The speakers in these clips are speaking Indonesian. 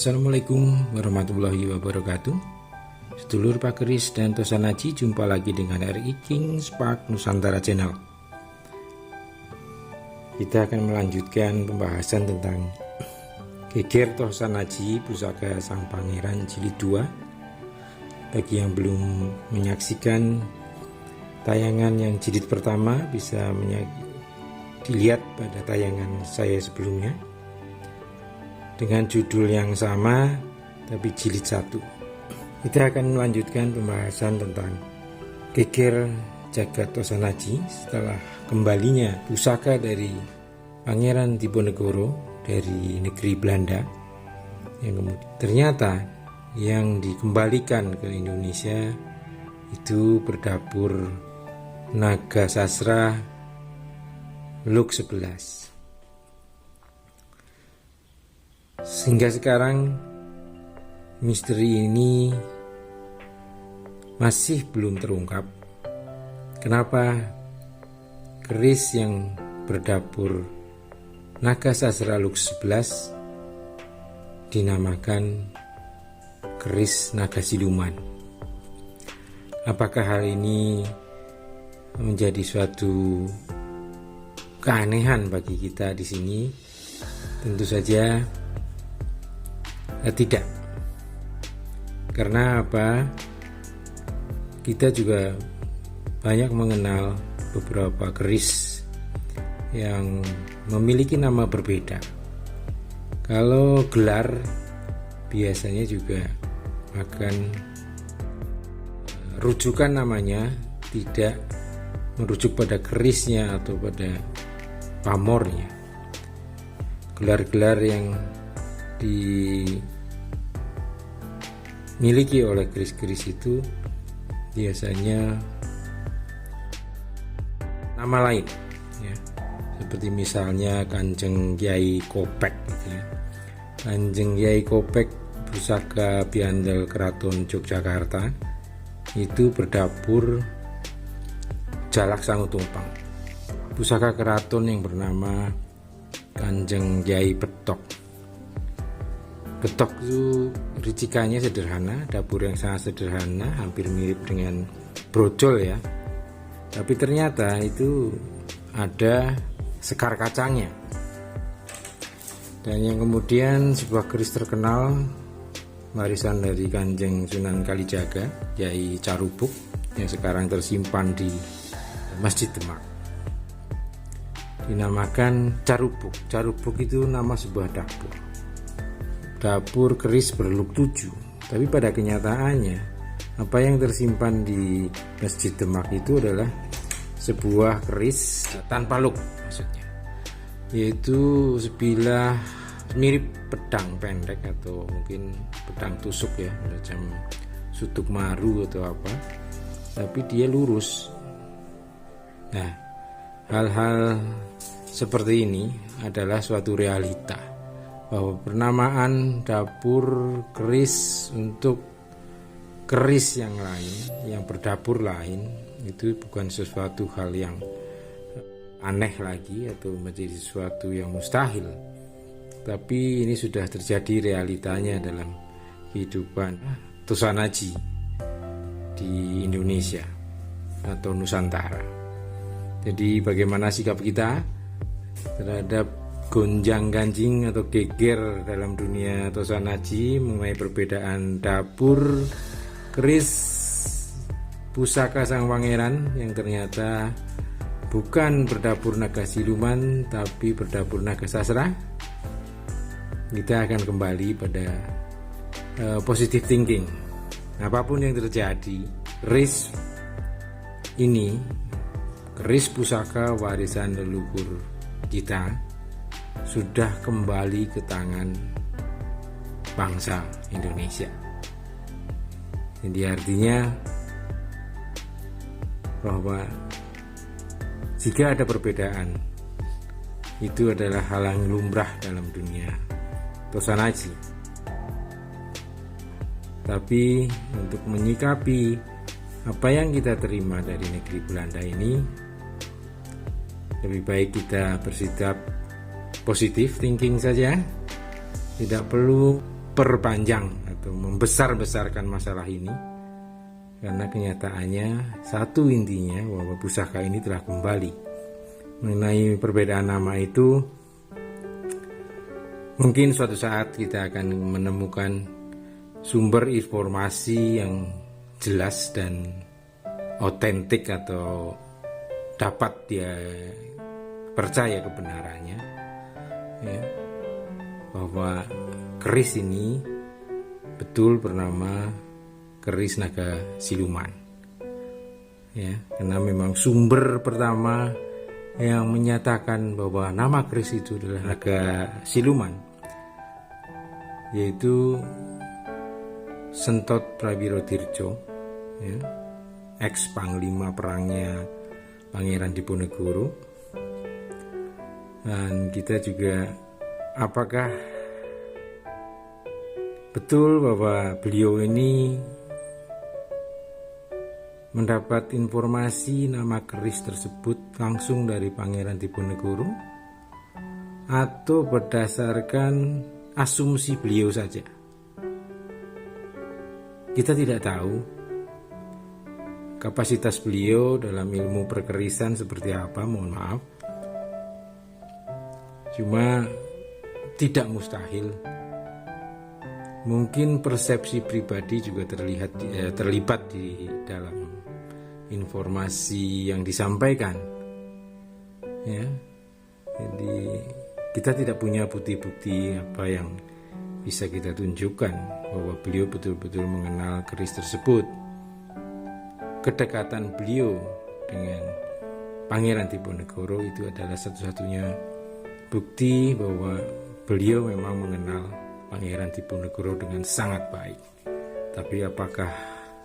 Assalamualaikum warahmatullahi wabarakatuh. Sedulur Pakeris dan Tosanaji, jumpa lagi dengan RI King Spark Nusantara Channel. Kita akan melanjutkan pembahasan tentang Geger Tosanaji Pusaka Sang Pangeran Jilid 2. Bagi yang belum menyaksikan tayangan yang jilid pertama, bisa dilihat pada tayangan saya sebelumnya dengan judul yang sama tapi jilid 1. Kita akan melanjutkan pembahasan tentang Geger Jagat Tosanaji setelah kembalinya pusaka dari Pangeran Diponegoro dari negeri Belanda, yang kemudian ternyata yang dikembalikan ke Indonesia itu berdapur naga sasra Luk 11. Sehingga sekarang misteri ini masih belum terungkap. Kenapa keris yang berdapur naga sasra Luk 11 dinamakan keris naga siluman? Apakah hal ini menjadi suatu keanehan bagi kita di sini? Tentu saja tidak. Karena apa? Kita juga banyak mengenal beberapa keris yang memiliki nama berbeda. Kalau gelar biasanya juga akan rujukan namanya tidak merujuk pada kerisnya atau pada pamornya. Gelar-gelar yang dimiliki oleh keris-keris itu biasanya nama lain, ya. Seperti misalnya Kanjeng Kyai Kopek, gitu ya. Kanjeng Kyai Kopek pusaka Biandel Keraton Yogyakarta itu berdapur Jalak Sangutumpang. Pusaka keraton yang bernama Kanjeng Kyai Betok. Betok itu ricikannya sederhana, dapur yang sangat sederhana, hampir mirip dengan brojol ya. Tapi ternyata itu ada sekar kacangnya. Dan yang kemudian sebuah keris terkenal warisan dari Kanjeng Sunan Kalijaga, Kyai Carubuk, yang sekarang tersimpan di Masjid Demak, dinamakan Carubuk. Carubuk itu nama sebuah dapur keris berluk 7. Tapi pada kenyataannya apa yang tersimpan di Masjid Demak itu adalah sebuah keris tanpa luk, maksudnya, yaitu sebilah mirip pedang pendek atau mungkin pedang tusuk ya, macam sutuk maru atau apa, tapi dia lurus. Nah, hal-hal seperti ini adalah suatu realita, bahwa penamaan dapur keris untuk keris yang lain, yang berdapur lain, itu bukan sesuatu hal yang aneh lagi atau menjadi sesuatu yang mustahil. Tapi ini sudah terjadi realitanya dalam kehidupan Tosanaji di Indonesia atau Nusantara. Jadi bagaimana sikap kita terhadap gonjang-ganjing atau geger dalam dunia Tosanaji mengenai perbedaan dapur keris pusaka Sang Pangeran yang ternyata bukan berdapur naga siluman tapi berdapur naga sasra? Kita akan kembali pada positive thinking. Apapun yang terjadi, keris ini, keris pusaka warisan leluhur kita, sudah kembali ke tangan bangsa Indonesia. Jadi artinya bahwa jika ada perbedaan, itu adalah hal yang lumrah dalam dunia Tosanaji. Tapi untuk menyikapi apa yang kita terima dari negeri Belanda ini, lebih baik kita bersikap positif thinking saja, tidak perlu memperpanjang atau membesar-besarkan masalah ini, karena kenyataannya satu intinya bahwa pusaka ini telah kembali. Mengenai perbedaan nama itu, mungkin suatu saat kita akan menemukan sumber informasi yang jelas dan otentik atau dapat dia percaya kebenarannya, ya, bahwa keris ini betul bernama keris naga siluman, ya, karena memang sumber pertama yang menyatakan bahwa nama keris itu adalah naga siluman yaitu Sentot Prawirodirjo, ya, ex panglima perangnya Pangeran Diponegoro. Dan kita juga, apakah betul bahwa beliau ini mendapat informasi nama keris tersebut langsung dari Pangeran Diponegoro, atau berdasarkan asumsi beliau saja? Kita tidak tahu kapasitas beliau dalam ilmu perkerisan seperti apa, mohon maaf. Cuma tidak mustahil, mungkin persepsi pribadi juga terlibat di dalam informasi yang disampaikan, ya. Jadi kita tidak punya bukti-bukti apa yang bisa kita tunjukkan bahwa beliau betul-betul mengenal keris tersebut. Kedekatan beliau dengan Pangeran Diponegoro itu adalah satu-satunya bukti bahwa beliau memang mengenal Pangeran Diponegoro dengan sangat baik. Tapi apakah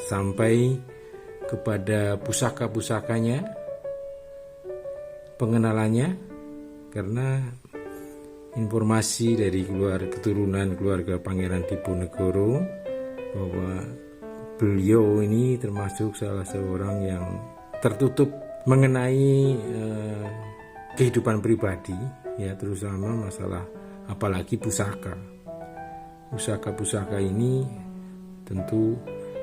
sampai kepada pusaka-pusakanya pengenalannya? Karena informasi dari keturunan keluarga Pangeran Diponegoro bahwa beliau ini termasuk salah seorang yang tertutup mengenai kehidupan pribadi, ya, terutama masalah apalagi pusaka. Pusaka-pusaka ini tentu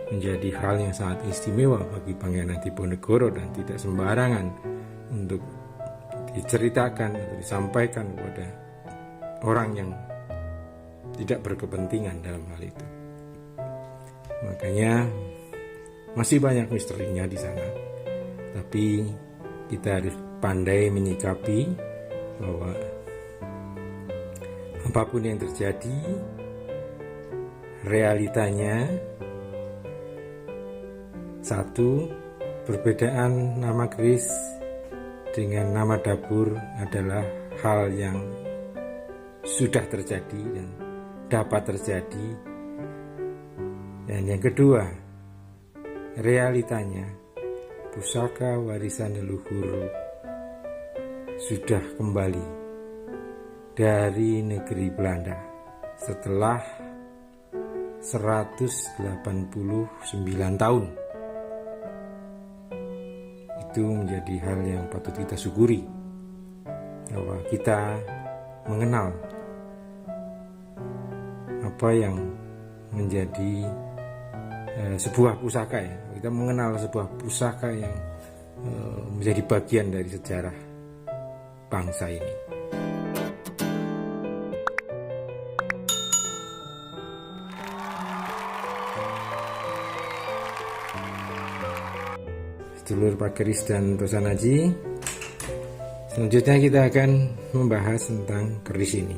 menjadi hal yang sangat istimewa bagi Pangeran Diponegoro dan tidak sembarangan untuk diceritakan atau disampaikan kepada orang yang tidak berkepentingan dalam hal itu. Makanya masih banyak misterinya di sana. Tapi kita harus pandai menyikapi bahwa apapun yang terjadi, realitanya satu, perbedaan nama keris dengan nama dapur adalah hal yang sudah terjadi dan dapat terjadi. Dan yang kedua, realitanya pusaka warisan leluhur sudah kembali dari negeri Belanda setelah 189 tahun. Itu menjadi hal yang patut kita syukuri, bahwa kita mengenal apa yang menjadi sebuah pusaka, ya. Kita mengenal sebuah pusaka yang menjadi bagian dari sejarah bangsa ini. Sedulur Pak Keris dan Tosanaji, selanjutnya kita akan membahas tentang keris ini.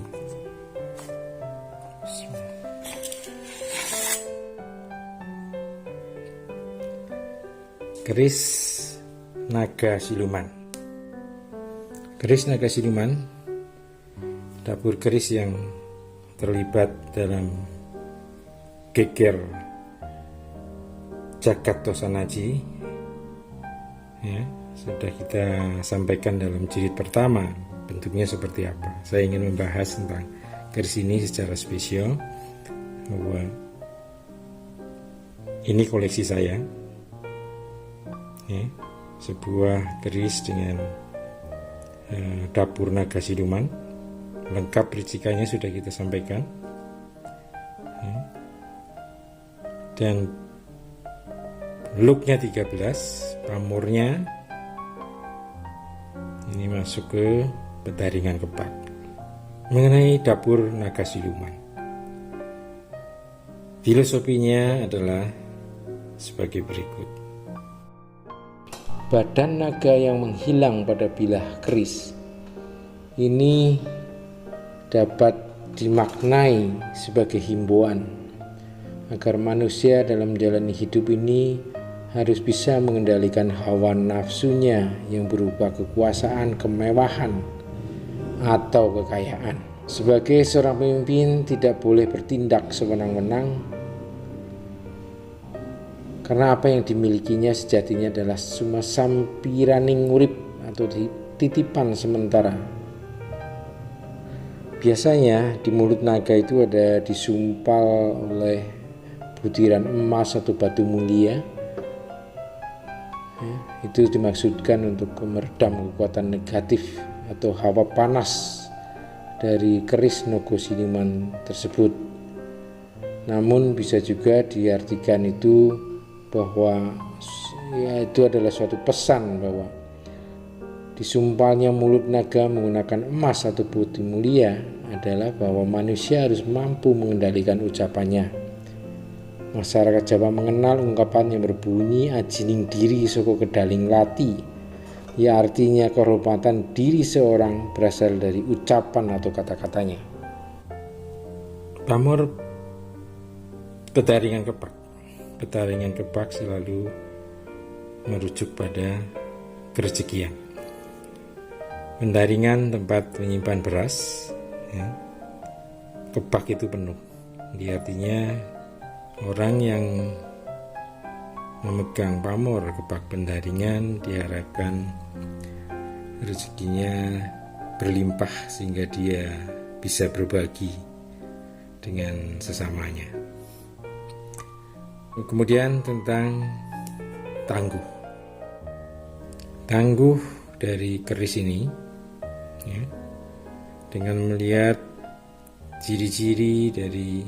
Keris naga siluman. Keris naga siluman, dapur keris yang terlibat dalam geger jagat Tosanaji, ya, sudah kita sampaikan dalam jilid pertama bentuknya seperti apa. Saya ingin membahas tentang keris ini secara spesial, bahwa ini koleksi saya, ya, sebuah keris dengan dapur naga siluman, lengkap ricikannya sudah kita sampaikan, Dan looknya 13, pamornya ini masuk ke Pendaringan Kebak. Mengenai dapur naga siluman, filosofinya adalah sebagai berikut. Badan naga yang menghilang pada bilah keris ini dapat dimaknai sebagai himbauan agar manusia dalam menjalani hidup ini harus bisa mengendalikan hawa nafsunya yang berupa kekuasaan, kemewahan, atau kekayaan. Sebagai seorang pemimpin tidak boleh bertindak sewenang-wenang, karena apa yang dimilikinya sejatinya adalah cuma sampiraning urip atau titipan sementara. Biasanya di mulut naga itu ada disumpal oleh butiran emas atau batu mulia. Itu dimaksudkan untuk meredam kekuatan negatif atau hawa panas dari keris naga siluman tersebut. Namun bisa juga diartikan itu bahwa itu adalah suatu pesan bahwa disumpalnya mulut naga menggunakan emas atau putih mulia adalah bahwa manusia harus mampu mengendalikan ucapannya. Masyarakat Jawa mengenal ungkapan yang berbunyi ajining diri soko kedaling lati, ya artinya kehormatan diri seorang berasal dari ucapan atau kata-katanya. Pamor Pendaringan Kebak. Pendaringan Kebak selalu merujuk pada kerejekian. Pendaringan tempat menyimpan beras, ya. Kebak itu penuh. Dia artinya orang yang memegang pamor kebak pendaringan diharapkan rezekinya berlimpah sehingga dia bisa berbagi dengan sesamanya. Kemudian tentang tangguh. Tangguh dari keris ini, ya, dengan melihat ciri-ciri dari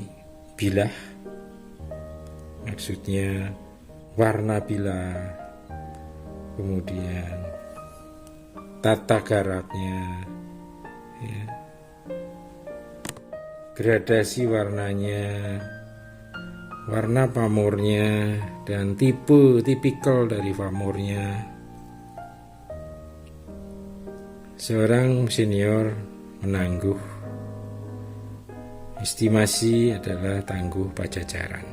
bilah, maksudnya warna bilah, kemudian tata garapnya, ya, gradasi warnanya, warna pamornya, dan tipe tipikal dari pamornya. Seorang senior menangguh estimasi adalah tangguh Pajajaran.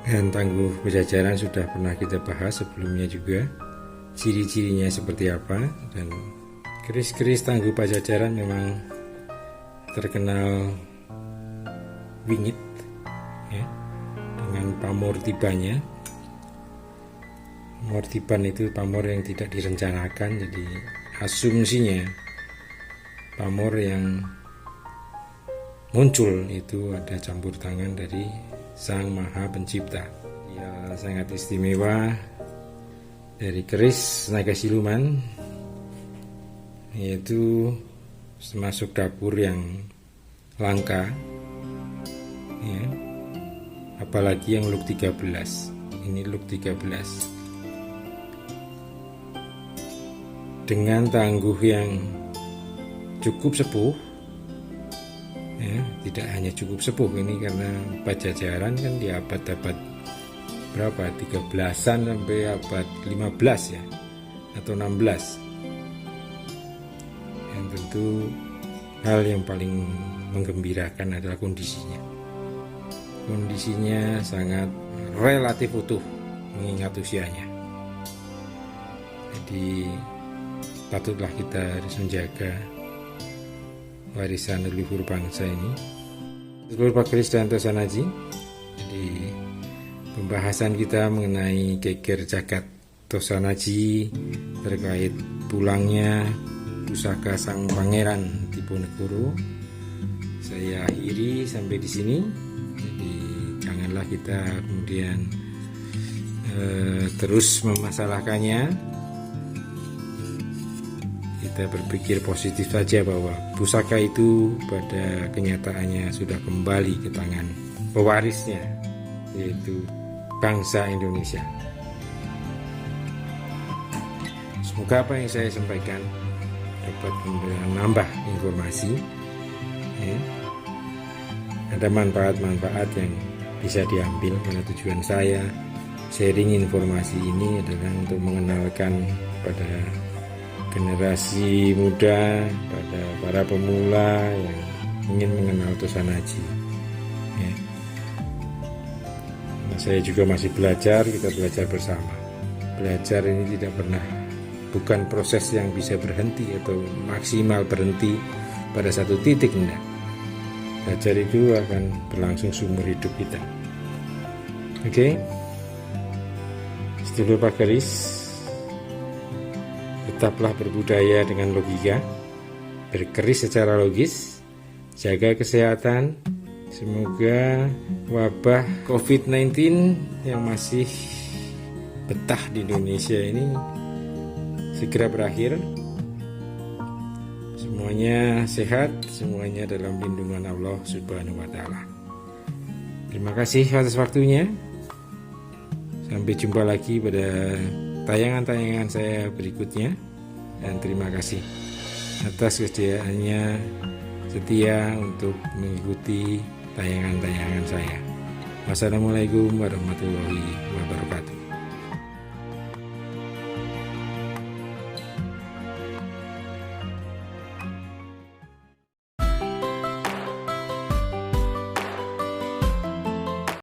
Dan tangguh Pajajaran sudah pernah kita bahas sebelumnya juga, ciri-cirinya seperti apa, dan keris-keris tangguh Pajajaran memang terkenal wingit, ya, dengan pamor tibanya. Pamor tiban itu pamor yang tidak direncanakan, jadi asumsinya pamor yang muncul itu ada campur tangan dari Sang Maha Pencipta. Dia sangat istimewa dari keris naga siluman, yaitu termasuk dapur yang langka, ya, apalagi yang look 13. Ini look 13 dengan tangguh yang cukup sepuh, ya, tidak hanya cukup sepuh ini karena Pajajaran kan di abad-abad berapa, 13-an sampai abad 15 ya, atau 16. Yang tentu hal yang paling menggembirakan adalah kondisinya. Kondisinya sangat relatif utuh mengingat usianya. Jadi patutlah kita harus menjaga warisan leluhur bangsa ini. Leluhur Pak Krisdanto Sanaji. Jadi pembahasan kita mengenai geger jagat Tosanaji terkait pulangnya pusaka Sang Pangeran Diponegoro saya akhiri sampai di sini. Jadi janganlah kita kemudian terus memasalahkannya. kita berpikir positif saja bahwa pusaka itu pada kenyataannya sudah kembali ke tangan pewarisnya, yaitu bangsa Indonesia. Semoga apa yang saya sampaikan dapat menambah informasi, ya. Ada manfaat-manfaat yang bisa diambil, karena tujuan saya sharing informasi ini adalah untuk mengenalkan pada generasi muda, pada para pemula yang ingin mengenal Tosanaji, ya. Nah, saya juga masih belajar, kita belajar bersama. Belajar ini tidak pernah, bukan proses yang bisa berhenti atau maksimal berhenti pada satu titik, enggak. Belajar itu akan berlangsung seumur hidup kita. Oke. Sedulur Pagaris, tetaplah berbudaya dengan logika, berkeris secara logis, jaga kesehatan. Semoga wabah COVID-19 yang masih betah di Indonesia ini segera berakhir. Semuanya sehat, semuanya dalam lindungan Allah Subhanahu wa Ta'ala. Terima kasih atas waktunya. Sampai jumpa lagi pada tayangan-tayangan saya berikutnya. Dan terima kasih atas kesediaannya setia untuk mengikuti tayangan-tayangan saya. Wassalamualaikum warahmatullahi wabarakatuh.